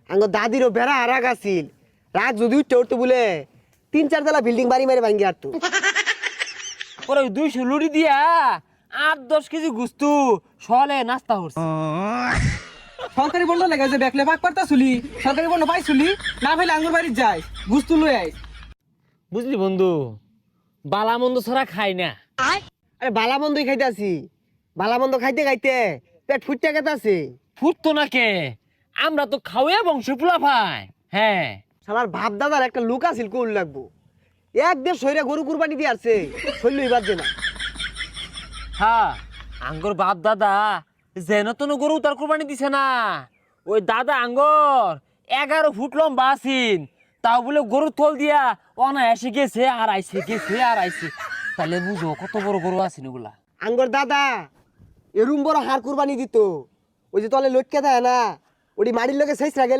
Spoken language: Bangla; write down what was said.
আঙ্গ দাদিরও বেড়া হারাক আছিল রাত যদি উঠতে উঠতে বলে 3-4 তলা বিল্ডিং বাড়ি মারি ভাঙ্গি আর তো পরে 200 লুড়ি দিয়া 8-10 কেজি গুস্তু সলে নাস্তা করছে। সরকারি বন্ধ লেগে যে দেখলে পাক পারতা শুলি সরকারি বন্ধ পাই শুলি না ভাইলে আঙ্গুর বাড়ি যাই গুস্তু লই আই। বুঝলি বন্ধু, বালা মন্দ ছাড়া খাই না। আরে বালা মন্দই খাইতে আছি, বালা মন্দ খাইতে খাইতে পেট ফুটতে গেতে আছে। ফুটতো না কে, আমরা তো খাওয়া বংশ পোলা ভাই। হ্যাঁ, আমার বাপ দাদার একটা লুক আছিল কোল লাগবো, এক দেড় শরীরে গরু কুরবানি দিয়ে আসছে, শরীর লইবার যে না। হ্যাঁ, আঙ্গর বাপ দাদা যেন তেন গরু তার কোরবানি দিছে না। ওই দাদা আঙ্গর 11 ফুট লম্বা আছিন, তাও বলে গরুর থল দিয়া অনায়াসে গেছে আর আইছে, গেছে আর আইছে। তাহলে বুঝো কত বড় গরু আছিন ওগুলা। আঙ্গর দাদা এরুম বড় হাড় কুরবানি দিত, ওই যে তলে লটকে দেয় না, ওটি মাটির লোকে শেষ গেলে